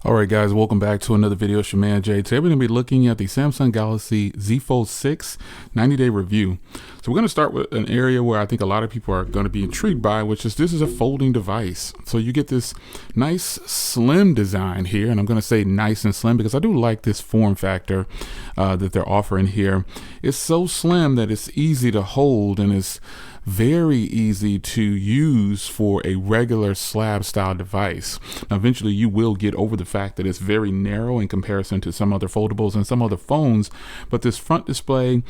All right, guys, welcome back to another video. It's your man Jay. Today we're going to be looking at the Samsung Galaxy Z Fold 6 90-day review. So we're going to start with an area where I think a lot of people are going to be intrigued by, which is this is a folding device. So you get this nice slim design here, and I'm going to say nice and slim because I do like this form factor that they're offering here. It's so slim that it's easy to hold and it's very easy to use for a regular slab style device. Now, eventually you will get over the fact that it's very narrow in comparison to some other foldables and some other phones, but this front display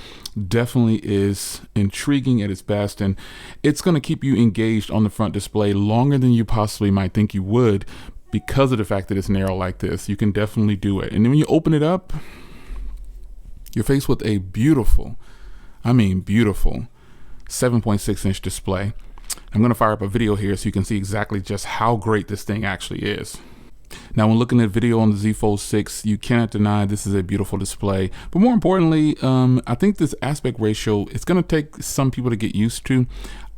definitely is intriguing at its best, and it's going to keep you engaged on the front display longer than you possibly might think you would because of the fact that it's narrow like this. You can definitely do it. And then when you open it up, you're faced with a beautiful, I mean beautiful 7.6 inch display. I'm going to fire up a video here so you can see exactly just how great this thing actually is. Now, when looking at video on the Z Fold 6, you cannot deny this is a beautiful display. But more importantly, I think this aspect ratio, it's going to take some people to get used to.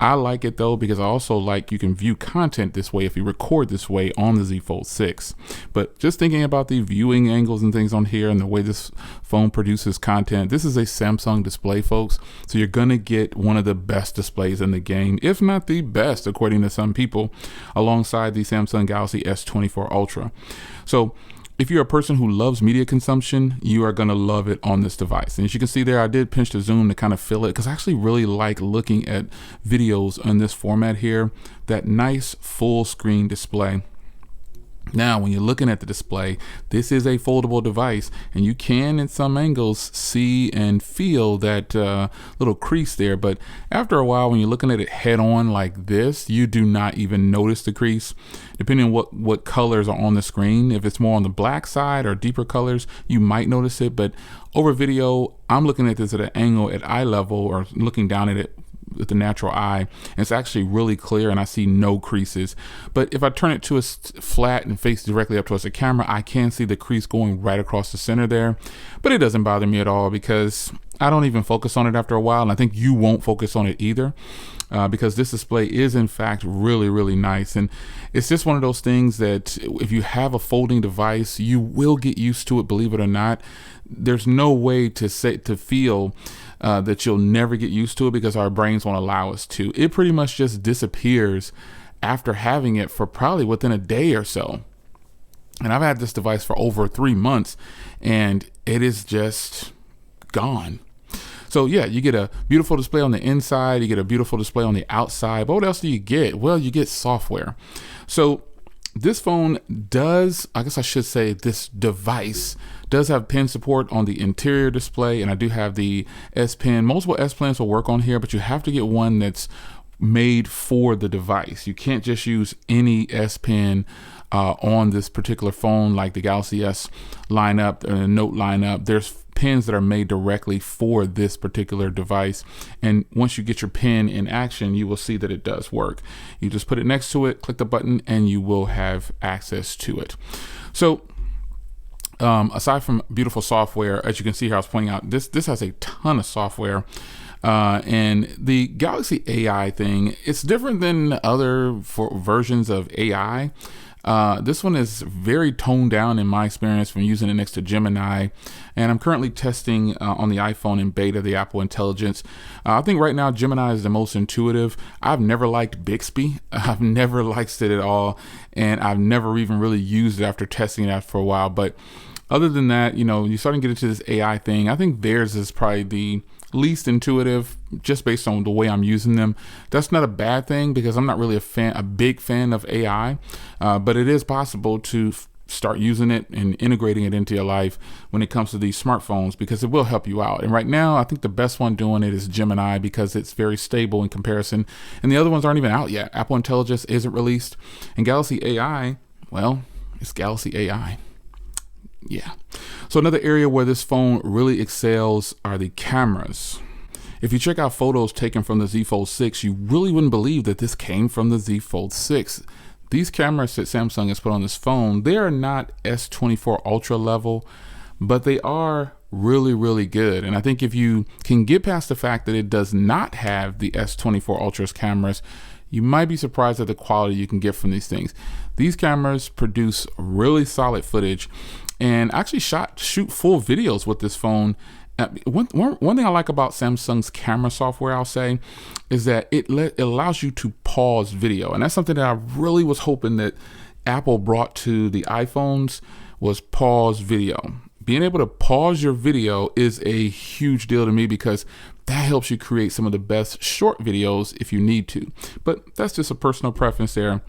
I like it though, because I also like you can view content this way if you record this way on the Z Fold 6. But just thinking about the viewing angles and things on here and the way this phone produces content, this is a Samsung display, folks. So you're going to get one of the best displays in the game, if not the best, according to some people, alongside the Samsung Galaxy S24 Ultra. So if you're a person who loves media consumption, you are going to love it on this device. And as you can see there, I did pinch the zoom to kind of fill it because I actually really like looking at videos in this format here, that nice full screen display. Now, when you're looking at the display, this is a foldable device, and you can, in some angles, see and feel that little crease there. But after a while, when you're looking at it head on like this, you do not even notice the crease. Depending on what colors are on the screen, if it's more on the black side or deeper colors, you might notice it. But over video, I'm looking at this at an angle at eye level, or looking down at it with the natural eye, and it's actually really clear and I see no creases. But if I turn it to a flat and face directly up towards the camera, I can see the crease going right across the center there. But it doesn't bother me at all because I don't even focus on it after a while, and I think you won't focus on it either. Because this display is in fact really, really nice. And it's just one of those things that if you have a folding device, you will get used to it, believe it or not. There's no way to feel that you'll never get used to it because our brains won't allow us to. It pretty much just disappears after having it for probably within a day or so. And I've had this device for over 3 months and it is just gone. So yeah, you get a beautiful display on the inside, you get a beautiful display on the outside. But what else do you get? Well, you get software. So this phone does, I guess I should say this device does have pen support on the interior display, and I do have the S Pen. Multiple S Pens will work on here, but you have to get one that's made for the device. You can't just use any S Pen on this particular phone, like the Galaxy S lineup and Note lineup. There's pens that are made directly for this particular device, and once you get your pen in action, you will see that it does work. You just put it next to it, click the button, and you will have access to it. So aside from beautiful software, as you can see here, I was pointing out, this has a ton of software. And the Galaxy AI thing, it's different than other versions of AI. This one is very toned down in my experience from using it next to Gemini, and I'm currently testing on the iPhone in beta the Apple Intelligence. I think right now Gemini is the most intuitive. I've never liked Bixby. I've never liked it at all, and I've never even really used it after testing it out for a while. But other than that, you know, you start to get into this AI thing. I think theirs is probably the least intuitive, just based on the way I'm using them. That's not a bad thing because I'm not really a big fan of AI, but it is possible to start using it and integrating it into your life when it comes to these smartphones, because it will help you out. And right now, I think the best one doing it is Gemini because it's very stable in comparison, and the other ones aren't even out yet. Apple Intelligence isn't released, and Galaxy AI, well, it's Galaxy AI. Yeah. So another area where this phone really excels are the cameras. If you check out photos taken from the Z Fold 6, you really wouldn't believe that this came from the Z Fold 6. These cameras that Samsung has put on this phone, they are not S24 Ultra level, but they are really, really good. And I think if you can get past the fact that it does not have the S24 Ultra's cameras, you might be surprised at the quality you can get from these things. These cameras produce really solid footage, and actually shoot full videos with this phone. One thing I like about Samsung's camera software, I'll say, is that it allows you to pause video. And that's something that I really was hoping that Apple brought to the iPhones, was pause video. Being able to pause your video is a huge deal to me, because that helps you create some of the best short videos if you need to. But that's just a personal preference there.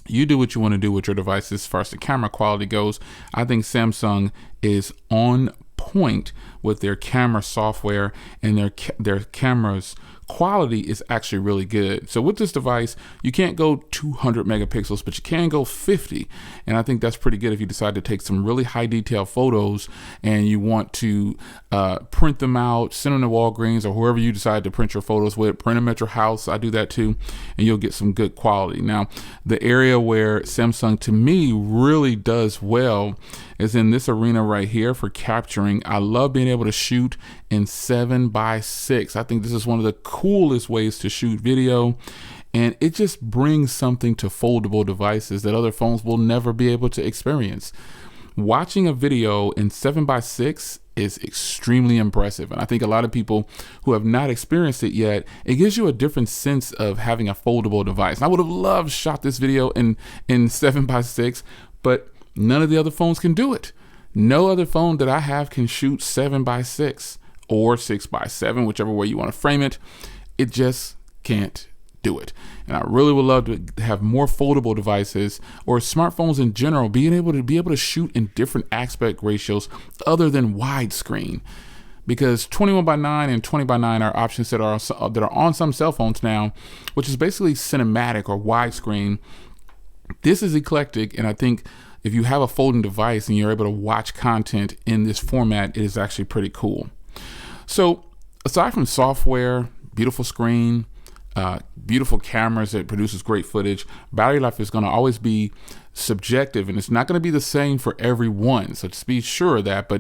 You do what you want to do with your device as far as the camera quality goes. I think Samsung is on point with their camera software, and their cameras quality is actually really good. So with this device, you can't go 200 megapixels, but you can go 50. And I think that's pretty good if you decide to take some really high detail photos and you want to print them out, send them to Walgreens or whoever you decide to print your photos with, print them at your house. I do that too, and you'll get some good quality. Now, the area where Samsung to me really does well is in this arena right here for capturing. I love being able to shoot in 7:6. I think this is one of the coolest ways to shoot video, and it just brings something to foldable devices that other phones will never be able to experience. Watching a video in 7:6 is extremely impressive, and I think a lot of people who have not experienced it yet, it gives you a different sense of having a foldable device. And I would have loved shot this video in 7:6, but none of the other phones can do it. No other phone that I have can shoot 7:6 or 6:7, whichever way you want to frame it. It just can't do it. And I really would love to have more foldable devices, or smartphones in general, being able to shoot in different aspect ratios other than widescreen. Because 21:9 and 20:9 are options that are on some cell phones now, which is basically cinematic or widescreen. This is eclectic, and I think if you have a folding device and you're able to watch content in this format, it is actually pretty cool. So aside from software, beautiful screen, beautiful cameras that produces great footage, battery life is going to always be subjective, and it's not going to be the same for everyone. So just be sure of that,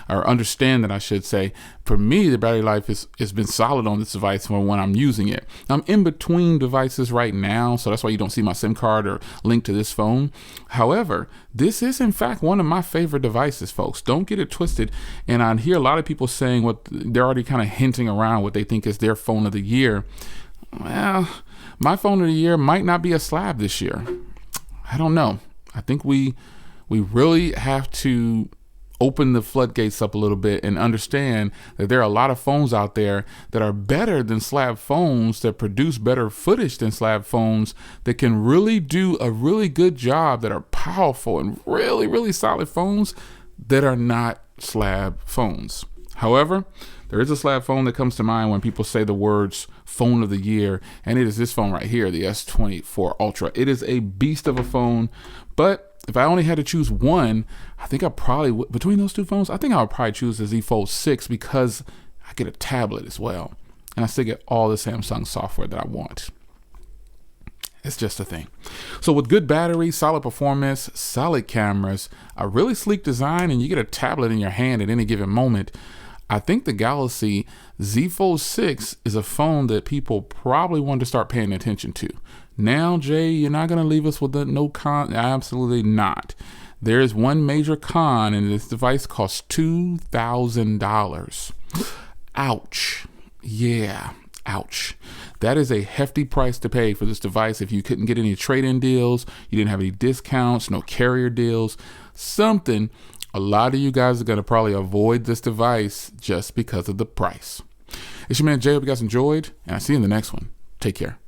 or understand that, I should say. For me, the battery life has been solid on this device for when I'm using it. I'm in between devices right now, so that's why you don't see my SIM card or link to this phone. However, this is in fact one of my favorite devices, folks. Don't get it twisted. And I hear a lot of people saying they're already kind of hinting around what they think is their phone of the year. Well, my phone of the year might not be a slab this year. I don't know. I think we really have to open the floodgates up a little bit and understand that there are a lot of phones out there that are better than slab phones, that produce better footage than slab phones, that can really do a really good job, that are powerful and really, really solid phones that are not slab phones. However, there is a slab phone that comes to mind when people say the words phone of the year, and it is this phone right here, the S24 Ultra. It is a beast of a phone, but if I only had to choose one, I think I probably, between those two phones, I think I would probably choose the Z Fold 6, because I get a tablet as well, and I still get all the Samsung software that I want. It's just a thing. So with good battery, solid performance, solid cameras, a really sleek design, and you get a tablet in your hand at any given moment, I think the Galaxy Z Fold 6 is a phone that people probably want to start paying attention to. Now, Jay, you're not going to leave us with no con. Absolutely not. There is one major con, and this device costs $2,000. Ouch. Yeah, ouch. That is a hefty price to pay for this device if you couldn't get any trade-in deals, you didn't have any discounts, no carrier deals, something. A lot of you guys are going to probably avoid this device just because of the price. It's your man Jay. Hope you guys enjoyed, and I'll see you in the next one. Take care.